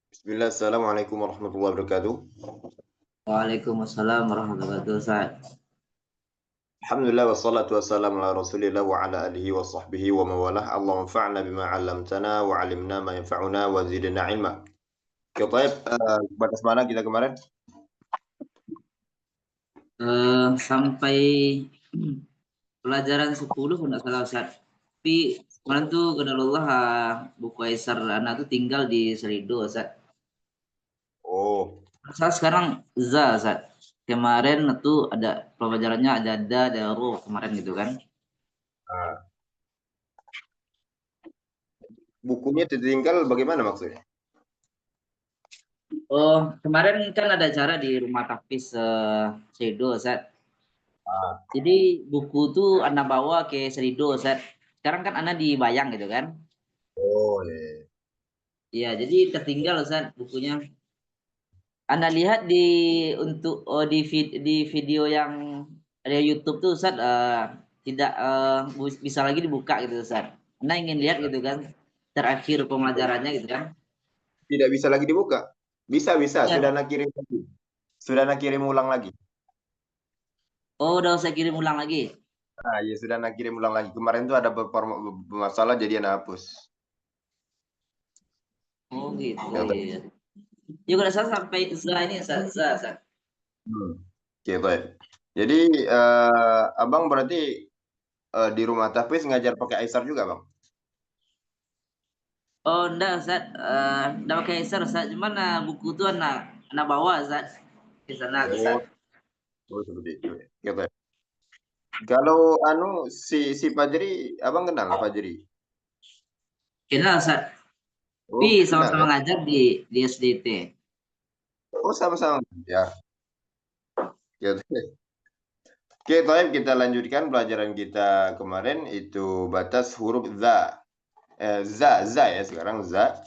Bismillah, Assalamualaikum warahmatullahi wabarakatuh. Waalaikumsalam warahmatullahi wabarakatuh, Ustaz. Alhamdulillah wassalatu wassalamu ala rasulillah wa ala alihi wa sahbihi wa mawalah. Allahumma fa'na bima 'allamtana wa 'allimna ma yanfa'una wa zidna ilma. Oke, baik. Batas mana kita kemarin? Sampai pelajaran 10 kalau nggak salah, Ustaz. Tapi kemarin tuh qadarullah buku Aisar anak tuh tinggal di Serido, Ustaz. Oh, Saya sekarang za, Ustaz. Kemarin tuh ada pelajarannya ada ruh kemarin gitu kan. nah, bukunya tertinggal bagaimana maksudnya? Oh, kemarin kan ada acara di Rumah Tapis Serido, Ustaz. Ah, Jadi buku tuh anak bawa ke Serido, Ustaz. Sekarang kan anak di Bayang gitu kan. oh, iya. Iya, jadi tertinggal Ustaz bukunya. Anda lihat di video yang ada YouTube tuh Ustaz, tidak bisa lagi dibuka gitu Ustaz. Anda ingin lihat gitu kan terakhir pembelajarannya gitu kan. Tidak bisa lagi dibuka. Bisa, bisa. Sudah Ya. nak kirim lagi. Sudah nak kirim ulang lagi. Oh, udah saya kirim ulang lagi. Nah, ya sudah nak kirim ulang lagi. Kemarin tuh ada beberapa masalah jadi nak hapus. Oh gitu. Ya, Oh iya, iya. Juga saya sampai ini Ustaz. hmm. Oke, baik. Jadi abang berarti di rumah tahfiz ngajar pakai Aisar juga, Bang? Oh enggak Ustaz, enggak pakai Acer Ustaz. Cuman buku tuh anak anak bawa Ustaz ke sana Oh, Ustaz. oh seperti itu ya. Ya, baik. Kalau anu si Fajri, abang kenal Fajri? Kenal Ustaz. Tapi Oh, kenal sama-sama ya. ngajar di SDT. Oh, sama-sama. Ya, ya. Oke, Toib, kita lanjutkan pelajaran kita kemarin itu batas huruf za. Za ya sekarang za.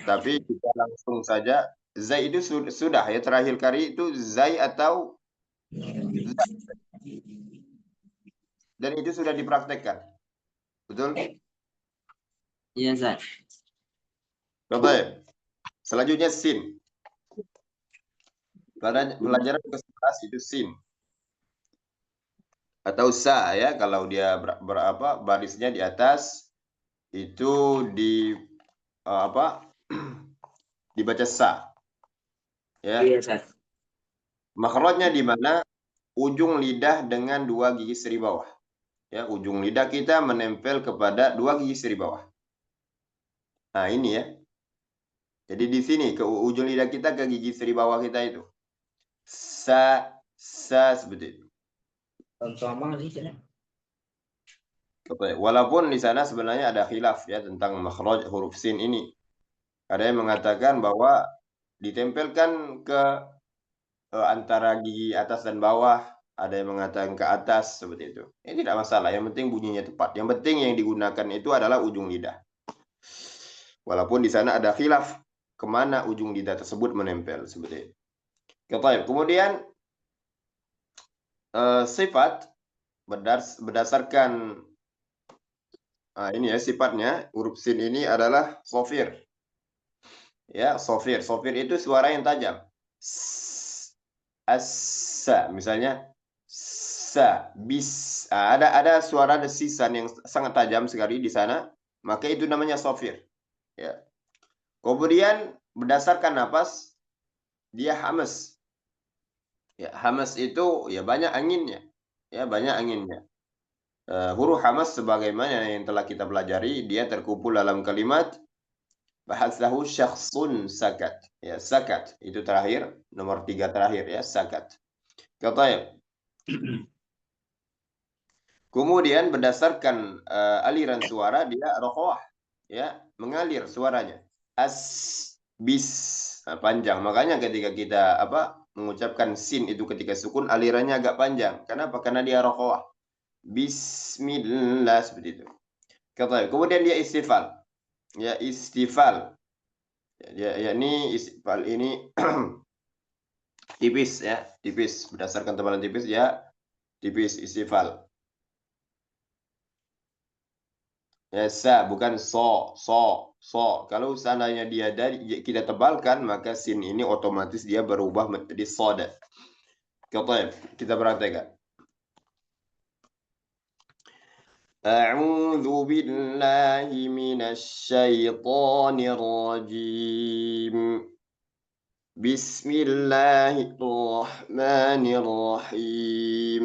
Tapi kita langsung saja za itu sudah ya terakhir kali itu zai atau za dan itu sudah dipraktekkan. Betul? Iya Ustaz. Toib. Selanjutnya sin. Pelajaran ke-11 itu sin atau sa ya kalau dia berapa barisnya di atas itu di apa dibaca sa Iya ya. Ustaz. Makhrajnya di mana ujung lidah dengan dua gigi seri bawah ya, ujung lidah kita menempel kepada dua gigi seri bawah. Nah ini ya, jadi di sini ke ujung lidah kita ke gigi seri bawah kita itu sa seperti itu. Contoh abang sih Cina. Walaupun di sana sebenarnya ada khilaf ya tentang makhraj huruf sin ini. Ada yang mengatakan bahwa ditempelkan ke antara gigi atas dan bawah, ada yang mengatakan ke atas seperti itu. Ini tidak masalah, yang penting bunyinya tepat. Yang penting yang digunakan itu adalah ujung lidah. Walaupun di sana ada khilaf kemana ujung lidah tersebut menempel seperti itu. Kemudian sifat berdasarkan ini ya sifatnya huruf sin ini adalah sofir. Ya, sofir. Sofir itu suara yang tajam. Asa, misalnya sa, bis. Ada suara desisan yang sangat tajam sekali di sana, maka itu namanya sofir. Ya. Kemudian berdasarkan napas, dia hamas. Ya, hamas itu ya banyak anginnya. Ya, banyak anginnya. Huruf hamas sebagaimana yang telah kita pelajari, dia terkumpul dalam kalimat bahaslahu syakhsun sakat. Ya, sakat. Itu terakhir, nomor 3 terakhir ya, sakat. Kata ya. Kemudian berdasarkan aliran suara dia rokoah ya, mengalir suaranya. As bis panjang. Makanya ketika kita mengucapkan sin itu ketika sukun alirannya agak panjang. Kenapa? Karena dia rokoah. Bismillah seperti itu. Kemudian dia istifal. Ya istifal. Ya ini istifal ini tipis ya, tipis berdasarkan tebalan tipis ya, tipis istifal. Ya, sa, bukan so, so, so. Kalau seandainya dia dari kita tebalkan, maka sin ini otomatis dia berubah menjadi soda. Kita perhatikan. أعوذ بالله من الشيطان الرجيم بسم الله الرحمن الرحيم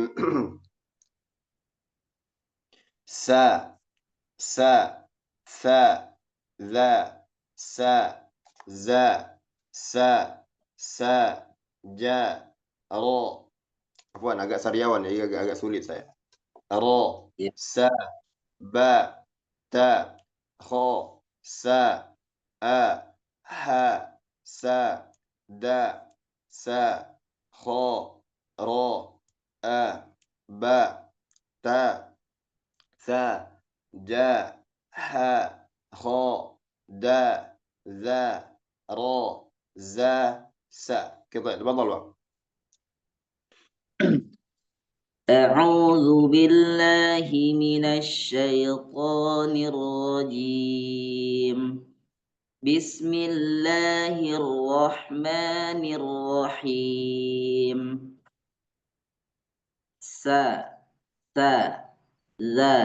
سا سا ثا ذا سا زا سا سا جا رو. Afwan, agak sariawan ya, agak sulit saya. Ro, Ya. sa, ba, ta, kho, sa, a, ha, sa, da, sa, kho, ro, a, ba, ta, sa, ja, ha, kho, da, za, ro, za, sa. كده تفضل بقى. أعوذ بالله من الشيطان الرجيم بسم الله الرحمن الرحيم سا سا ذا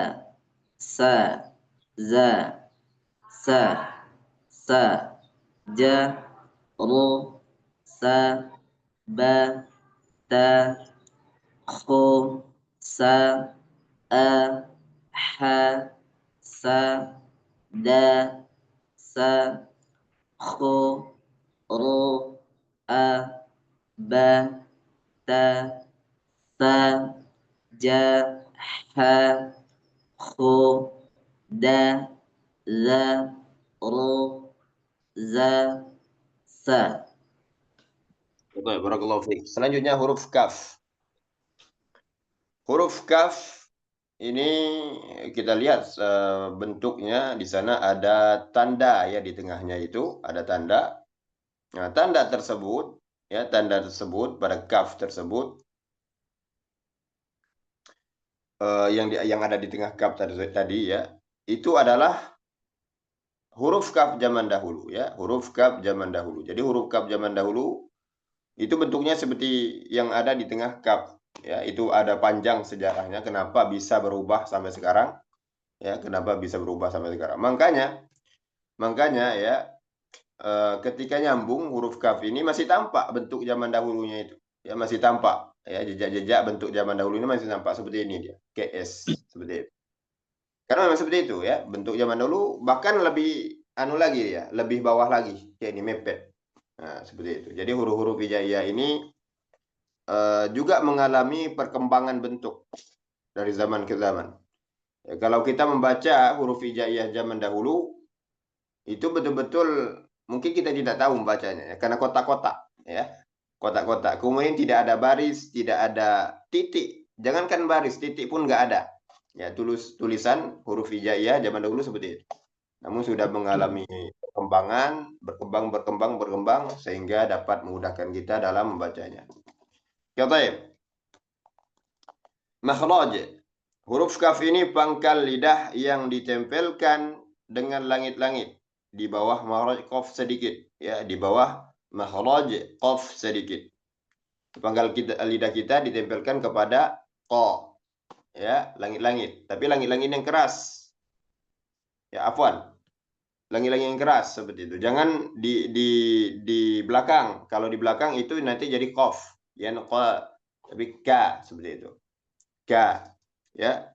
سا ذا سا سا جا رو سا با تا خو سا أ ح سا دا سا خو رو أ با تا ثا جا ح خو دا ذا رو za sa. Barakallahu fiik. Selanjutnya huruf kaf. Huruf kaf ini kita lihat bentuknya di sana ada tanda ya di tengahnya itu ada tanda. Nah, tanda tersebut pada kaf tersebut yang ada di tengah kaf tadi ya, itu adalah huruf kaf zaman dahulu ya, huruf kaf zaman dahulu. Jadi huruf kaf zaman dahulu itu bentuknya seperti yang ada di tengah kaf. Ya, itu ada panjang sejarahnya kenapa bisa berubah sampai sekarang. Ya, kenapa bisa berubah sampai sekarang. Makanya ya ketika nyambung huruf kaf ini masih tampak bentuk zaman dahulunya itu. Ya, masih tampak. Ya, jejak-jejak bentuk zaman dahulu ini masih tampak seperti ini dia. KS seperti itu. Karena memang seperti itu ya, bentuk zaman dahulu bahkan lebih anu lagi ya, lebih bawah lagi kayak ini mepet. Nah, seperti itu. Jadi huruf-huruf hijaiyah ini juga mengalami perkembangan bentuk dari zaman ke zaman. Ya, kalau kita membaca huruf hijaiyah zaman dahulu, itu betul-betul mungkin kita tidak tahu membacanya, ya, karena kotak-kotak, ya, kotak-kotak. Kemudian tidak ada baris, tidak ada titik. Jangankan baris, titik pun nggak ada. Ya, tulisan huruf hijaiyah zaman dahulu seperti itu. Namun sudah mengalami perkembangan, berkembang sehingga dapat memudahkan kita dalam membacanya. Ya, baik. Makhraj. Huruf kaf ini pangkal lidah yang ditempelkan dengan langit-langit di bawah makhraj qaf sedikit, ya, di bawah makhraj qaf sedikit. Pangkal lidah kita ditempelkan kepada qa, ya, langit-langit. Tapi langit-langit yang keras. Ya, afwan. Langit-langit yang keras seperti itu. Jangan di belakang. Kalau di belakang itu nanti jadi qaf, ya, qa, tapi ka seperti itu. Ka, ya.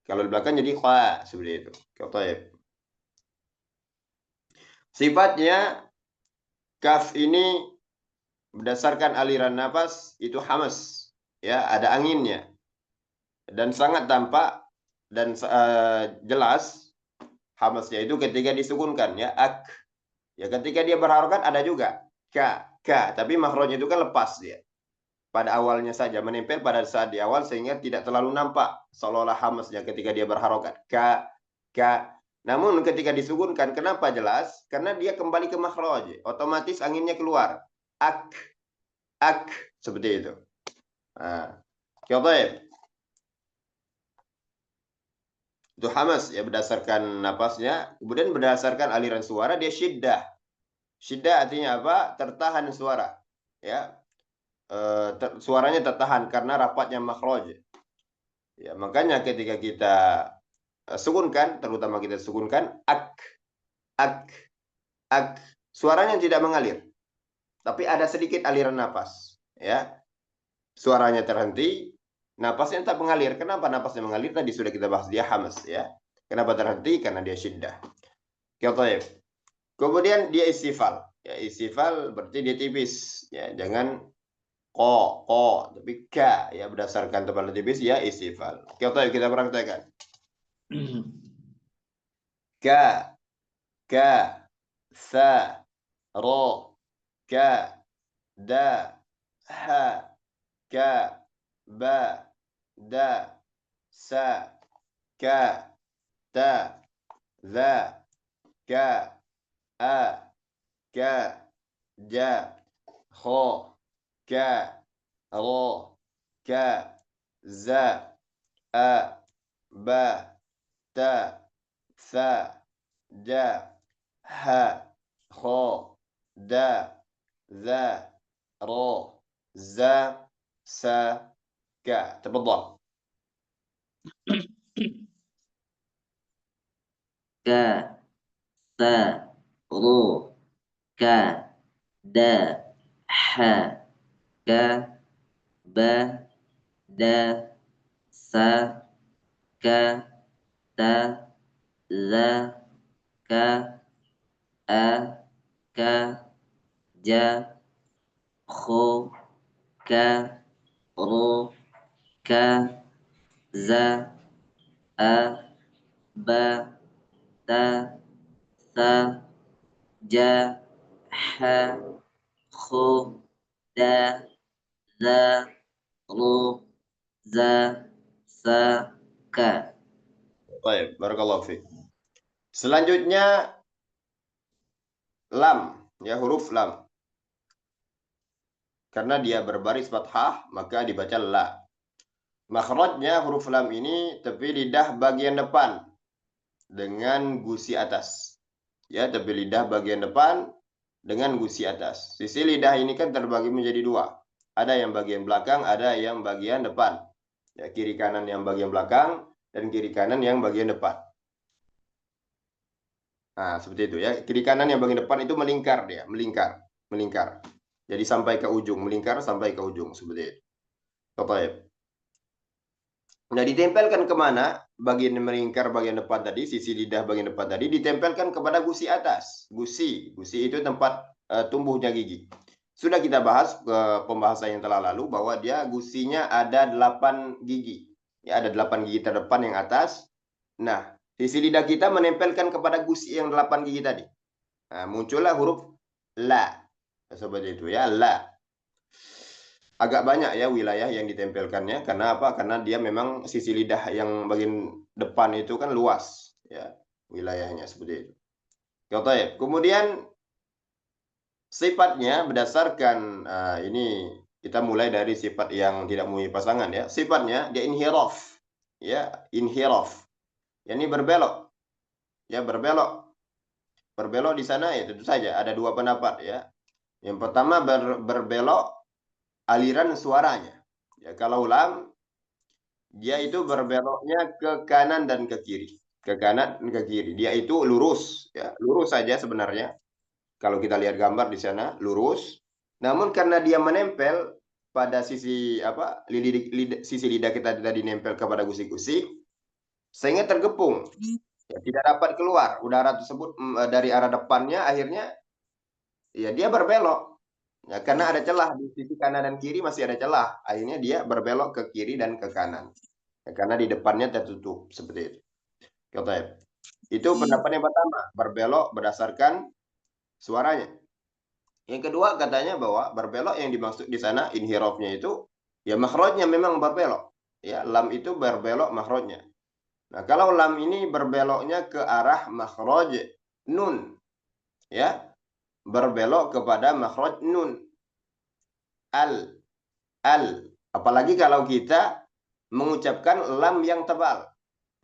Kalau di belakang jadi kha seperti itu. Taib. Sifatnya kaf ini berdasarkan aliran nafas itu hamas, ya, ada anginnya dan sangat tampak dan jelas hamasnya itu ketika disukunkan, ya, ak. Ya, ketika dia berharokat ada juga ka, tapi makhrajnya itu kan lepas dia. Pada awalnya saja menempel pada saat di awal sehingga tidak terlalu nampak seolah-olah hamasnya ketika dia berharokat ka. Namun ketika disukunkan kenapa jelas? Karena dia kembali ke makhraj, otomatis anginnya keluar. Ak seperti itu. Nah, baik. Itu hamas ya berdasarkan napasnya, kemudian berdasarkan aliran suara dia syiddah. Syiddah artinya apa? Tertahan suara. Ya, suaranya tertahan karena rapatnya makhraj. Ya, makanya ketika kita sukunkan, terutama kita sukunkan ak, ak, suaranya tidak mengalir, tapi ada sedikit aliran napas. Ya, suaranya terhenti, napasnya tetap mengalir. Kenapa napasnya mengalir? Tadi sudah kita bahas, dia hamas ya. Kenapa terhenti? Karena dia syiddah. Kemudian dia istifal. Ya, istifal berarti dia tipis. Ya, jangan ko, tapi ka ya berdasarkan tebal tipis ya istifal. Kita praktekkan. Ka, ka, sa, ro, ka, da, ha, ka, ba, da, sa, ka, ta, za, ka, a, ka, ja, kho, ka, ro, ka, za, a, ba, ta, sa, ja, ha, kho, da, za, ro, za, sa, ka. تفضل. Ka, sa, ro, ka, da, ha, ka, ba, da, sa, ka, ta, za, ka, a, ka, ja, kho, ka, ro, ka, za, a, ba, ta, sa, ja, ha, kho, da, za, ro, za, sa, ka. Baik, barakallahu fiik. Selanjutnya lam, ya huruf lam. Karena dia berbaris fathah, maka dibaca la. Makhrajnya huruf lam ini tepi lidah bagian depan dengan gusi atas. Ya, tepi lidah bagian depan dengan gusi atas. Sisi lidah ini kan terbagi menjadi dua. Ada yang bagian belakang, ada yang bagian depan. Ya, kiri kanan yang bagian belakang dan kiri kanan yang bagian depan. Nah, seperti itu ya. Kiri kanan yang bagian depan itu melingkar dia, melingkar. Jadi sampai ke ujung, melingkar sampai ke ujung seperti itu. Baik. Nah, ditempelkan kemana? Bagian melingkar bagian depan tadi, sisi lidah bagian depan tadi ditempelkan kepada gusi atas. Gusi itu tempat tumbuhnya gigi. Sudah kita bahas pembahasan yang telah lalu bahwa dia gusinya ada 8 gigi. Ya, ada 8 gigi terdepan yang atas. Nah, sisi lidah kita menempelkan kepada gusi yang 8 gigi tadi. Nah, muncullah huruf la. Seperti itu ya, la. Agak banyak ya wilayah yang ditempelkannya. Karena apa? Karena dia memang sisi lidah yang bagian depan itu kan luas. Ya, wilayahnya seperti itu. Kemudian sifatnya berdasarkan ini kita mulai dari sifat yang tidak mempunyai pasangan ya. Sifatnya dia inhiraf. Ya, inhiraf. Ya, ini berbelok. Ya, berbelok. Berbelok di sana ya tentu saja ada dua pendapat ya. Yang pertama berbelok aliran suaranya. Ya, kalau lam dia itu berbeloknya ke kanan dan ke kiri. Ke kanan dan ke kiri. Dia itu lurus ya, lurus saja sebenarnya. Kalau kita lihat gambar di sana lurus. Namun karena dia menempel pada sisi apa? Sisi lidah kita tadi nempel kepada gusi-gusi sehingga tergepung. Ya, tidak dapat keluar. Udara tersebut dari arah depannya akhirnya ya dia berbelok. Ya, karena ada celah di sisi kanan dan kiri masih ada celah. Akhirnya dia berbelok ke kiri dan ke kanan. Ya, karena di depannya tertutup seperti itu. Itu pendapat yang pertama, berbelok berdasarkan suaranya. Yang kedua katanya bahwa berbelok yang dimaksud di sana inhirafnya itu ya makhrajnya memang berbelok. Ya, lam itu berbelok makhrajnya. Nah, kalau lam ini berbeloknya ke arah makhraj nun. Ya, berbelok kepada makhraj nun. Al. Apalagi kalau kita mengucapkan lam yang tebal.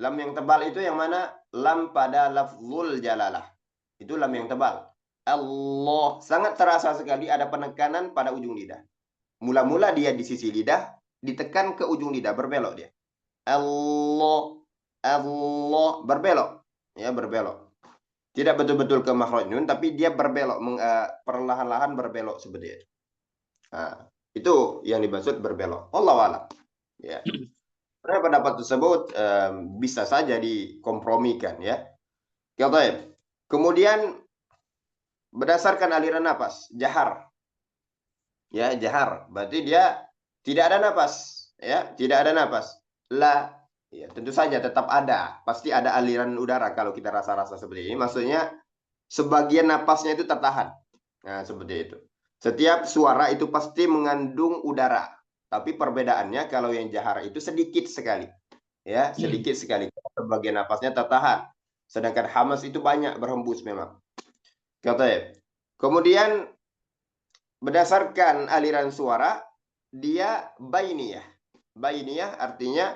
Lam yang tebal itu yang mana? Lam pada lafzul jalalah. Itu lam yang tebal. Allah. Sangat terasa sekali ada penekanan pada ujung lidah. Mula-mula dia di sisi lidah, ditekan ke ujung lidah, berbelok dia. Allah. Allah. Berbelok. Ya, berbelok. Tidak betul-betul ke makhraj nun, tapi dia berbelok. Perlahan-lahan berbelok seperti itu. Nah, itu yang dimaksud berbelok. Wallahu a'lam. Ya. Pendapat tersebut bisa saja dikompromikan ya. Kemudian berdasarkan aliran napas, jahar. Ya, jahar. Berarti dia tidak ada napas, ya, tidak ada napas. La, ya, tentu saja tetap ada. Pasti ada aliran udara kalau kita rasa-rasa seperti ini. Maksudnya sebagian napasnya itu tertahan. Nah, seperti itu. Setiap suara itu pasti mengandung udara. Tapi perbedaannya kalau yang jahar itu sedikit sekali. Ya, sedikit sekali. Sebagian napasnya tertahan. Sedangkan hamas itu banyak berhembus memang. Kemudian berdasarkan aliran suara, dia bainiyah. Bainiyah artinya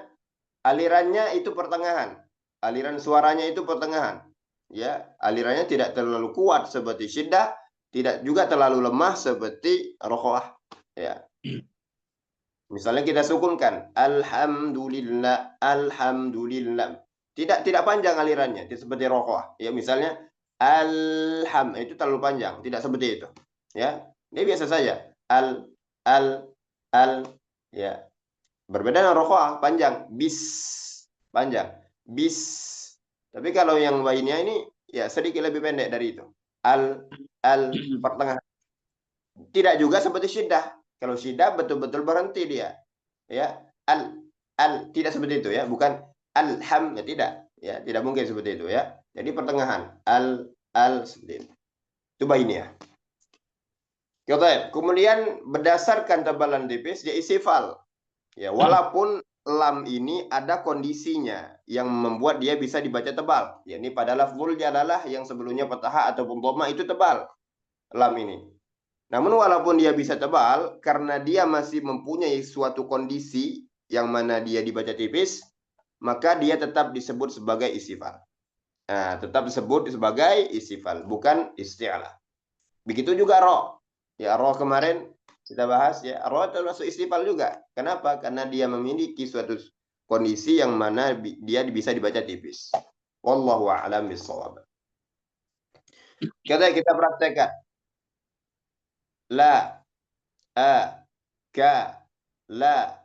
alirannya itu pertengahan. Aliran suaranya itu pertengahan. Ya, alirannya tidak terlalu kuat seperti syiddah, tidak juga terlalu lemah seperti rokoah. Ya. Misalnya kita sukunkan alhamdulillah, alhamdulillah. Tidak panjang alirannya, tidak seperti rokoah. Ya, misalnya alham itu terlalu panjang, tidak seperti itu. Ya, ini biasa saja. Al ya. Berbeda dengan rokoah, panjang, bis panjang, bis. Tapi kalau yang lainnya ini ya sedikit lebih pendek dari itu. Al pertengahan. Tidak juga seperti syiddah. Kalau syiddah betul-betul berhenti dia. Ya, tidak seperti itu ya, bukan alham ya, tidak. Ya, tidak mungkin seperti itu ya. Jadi pertengahan seperti itu. Itu bainnya. Kemudian berdasarkan tebalan tipis dia istifal. Ya, walaupun lam ini ada kondisinya yang membuat dia bisa dibaca tebal. Ya, ini pada lafzul jalalah yang sebelumnya fathah ataupun dhamma itu tebal lam ini. Namun walaupun dia bisa tebal, karena dia masih mempunyai suatu kondisi yang mana dia dibaca tipis, maka dia tetap disebut sebagai istifal. Nah, tetap disebut sebagai istifal, bukan isti'alah. Begitu juga ro. Ya, ro kemarin kita bahas ya, ro termasuk istifal juga. Kenapa? Karena dia memiliki suatu kondisi yang mana dia bisa dibaca tipis. Wallahu a'lam bishawab. Kita praktekkan. La, a, ka, la,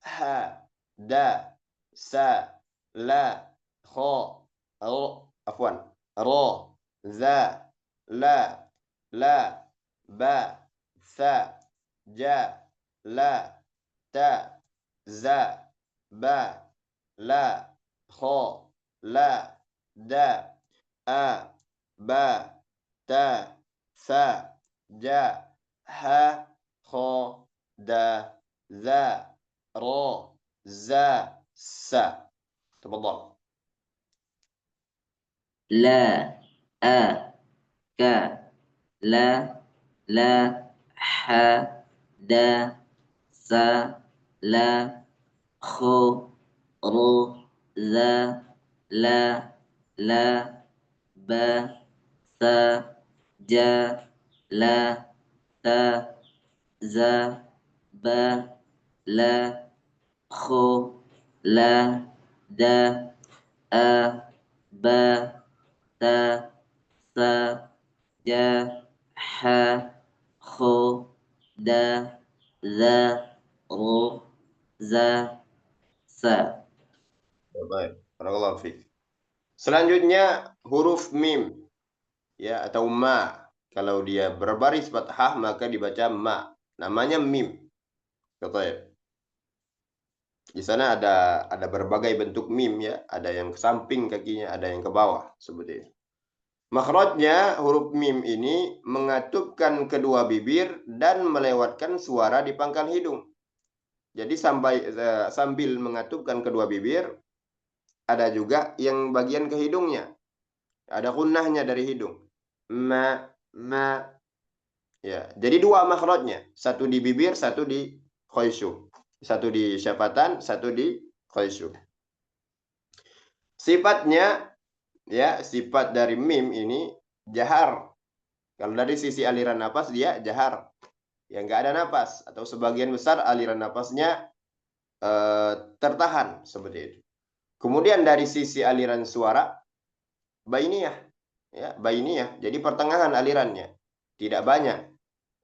ha, da, sa, la, kho, ro, afwan, ro, za, la, ba, sa, ja, la, ta, za, ba, la, kho, la, da, a, ba, ta, sa, ja, ha, kho, da, za, ro, za, sa. تفضل. La, a, ka, la, ha, da, sa, la, kho, ro, za, la, ba, sa, ja, la, ta, za, ba, la, kho, la, da, a, ba, ta, sa, ja, ha, kho, da, za, ro, za, sa. Baik. Barakallahu fiik. Selanjutnya huruf mim ya atau ma. Kalau dia berbaris fathah maka dibaca ma. Namanya mim. Di sana ada berbagai bentuk mim ya, ada yang ke samping kakinya, ada yang ke bawah seperti itu. Makhrajnya huruf mim ini mengatupkan kedua bibir dan melewatkan suara di pangkal hidung. Jadi sambil mengatupkan kedua bibir, ada juga yang bagian ke hidungnya. Ada gunnahnya dari hidung. Ma. Ya, jadi dua makhrajnya, satu di bibir, satu di khaysyu. Satu di syafatan, satu di khaysyu. Sifatnya, ya, sifat dari mim ini jahar. Kalau dari sisi aliran napas dia jahar. Ya, nggak ada napas. Atau sebagian besar aliran napasnya tertahan. Seperti itu. Kemudian dari sisi aliran suara, bainiyah. Ya, bainiyah. Jadi pertengahan alirannya. Tidak banyak.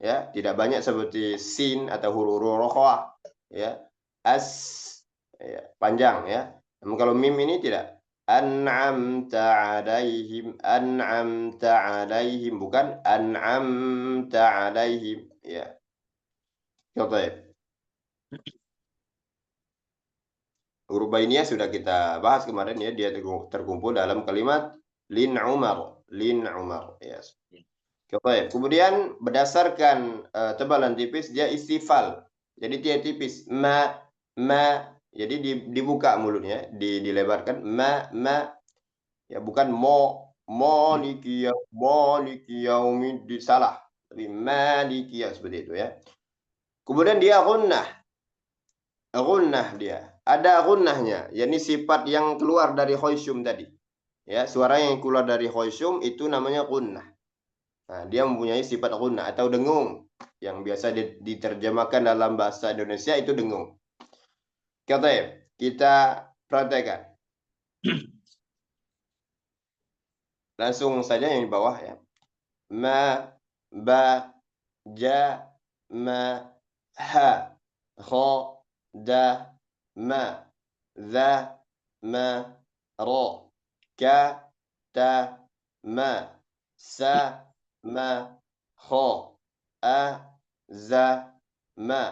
Ya, tidak banyak seperti sin atau huruf rokhwah. Ya, as, ya, panjang, ya. Namun kalau mim ini tidak. An'amta alaihim, bukan an'amta alaihim, ya. Contoh ya. Huruf bainiyah sudah kita bahas kemarin, ya, dia terkumpul dalam kalimat lin Umar, yes. Coba ya. Kemudian berdasarkan tebalan tipis dia istifal. Jadi dia tipis. Ma. Jadi dibuka mulutnya, dilebarkan. Ma. Ya, bukan maliki yaumid, salah. Tapi maliki, ya, seperti itu, ya. Kemudian dia gunnah dia. Ada gunnahnya, yakni sifat yang keluar dari khoisyum tadi. Ya, suara yang keluar dari khoisyum itu namanya gunnah. Nah, dia mempunyai sifat gunnah atau dengung yang biasa diterjemahkan dalam bahasa Indonesia itu dengung. Kita praktekkan. Langsung saja yang di bawah, ya. Ma, ba, ja, ma, ha, kha, da, ma, za, ma, ro, ka, ta, ma, sa, ma, kha, a, za, ma,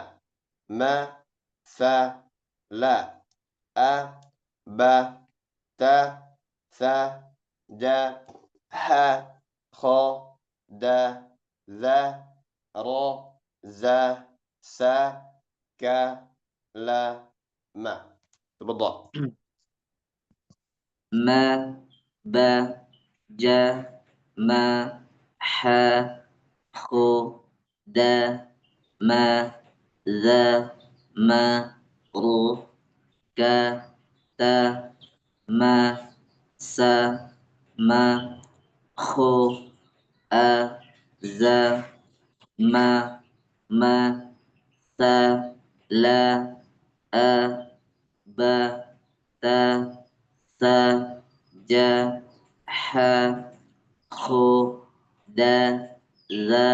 fa, la, a, ba, ta, sa, ja, ha, kha, da, za, ro, za, sa, ka, la, ma. تفضل. ما با جا ما حا خو دا ما ذا ما رو كا تا ما سا ما خو a za ma sa la a ba ta sa ja ha kho da za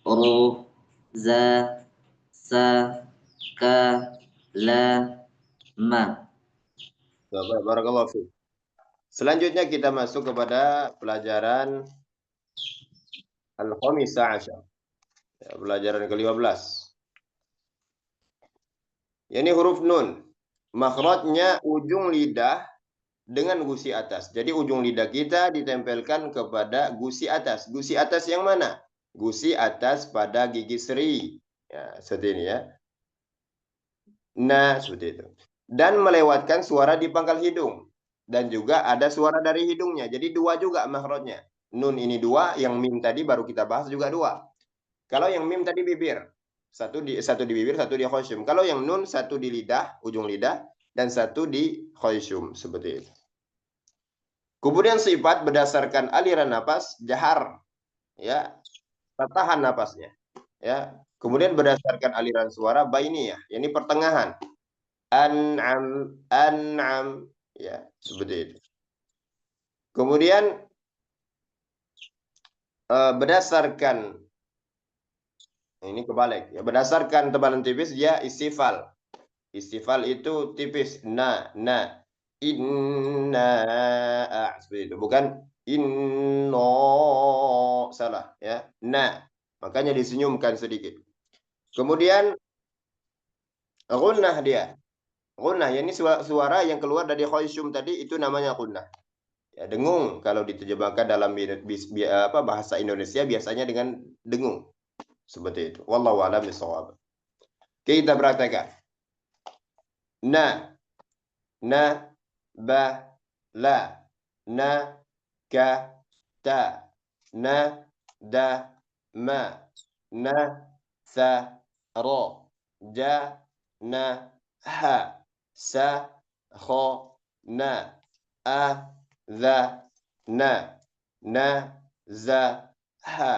ro za sa ka la ma. Barakallahu fiik. Selanjutnya kita masuk kepada pelajaran al-khamisah asyar. Ya, pelajaran ke-15. Ini huruf nun. Makhrajnya ujung lidah dengan gusi atas. Jadi ujung lidah kita ditempelkan kepada gusi atas. Gusi atas yang mana? Gusi atas pada gigi seri. Ya, seperti ini, ya. Nah, seperti itu. Dan melewatkan suara di pangkal hidung. Dan juga ada suara dari hidungnya. Jadi dua juga makhrajnya. Nun ini dua, yang mim tadi baru kita bahas juga dua. Kalau yang mim tadi bibir. Satu di bibir, satu di khosyum. Kalau yang nun, satu di lidah, ujung lidah, dan satu di khosyum. Seperti itu. Kemudian sifat berdasarkan aliran napas, jahar. Ya, tertahan napasnya. Ya. Kemudian berdasarkan aliran suara, bainiyah. Ini pertengahan. An'am. Ya, seperti itu. Kemudian berdasarkan, ini kebalik. Ya, berdasarkan tebalan tipis, dia istifal. Istifal itu tipis. Na. Inna. Seperti itu. Bukan inno. Salah. Ya. Na. Makanya disenyumkan sedikit. Kemudian gunnah dia. Gunnah. Ya, ini suara yang keluar dari khoisyum tadi itu namanya gunnah. Ya, dengung kalau diterjemahkan dalam bahasa Indonesia biasanya dengan dengung. Seperti itu. Wallahu a'lam bishawab. Kita praktekkan. Na, ba, la, na, ka, ta, na, da, ma, na, sa, ro, ja, na, ha, sa, kho, na, za, na, za, ha,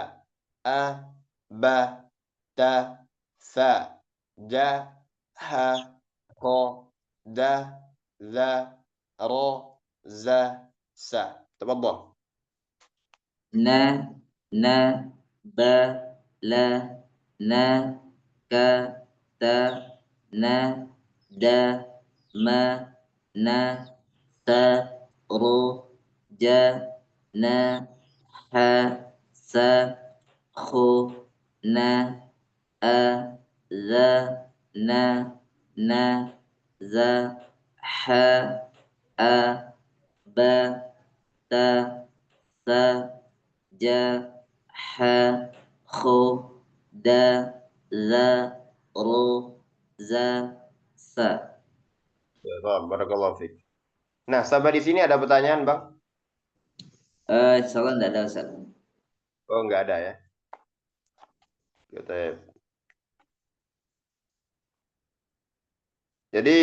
ba, ta, sa, ja, ha, ko, da, za, ro, za, sa. تفضل. na, na, ba, la, na, ka, ta, na, da, ma, na, sa, ro, ja, na, ha, sa, kho, na, a, za, na, za, ha, a, ba, ta, sa, ja, ha, kho, da, za, ro, za, sa. Barakallahu fiik. Nah, sampai di sini ada pertanyaan, Bang? Insyaallah enggak ada Ustaz. Oh, nggak ada ya. Jadi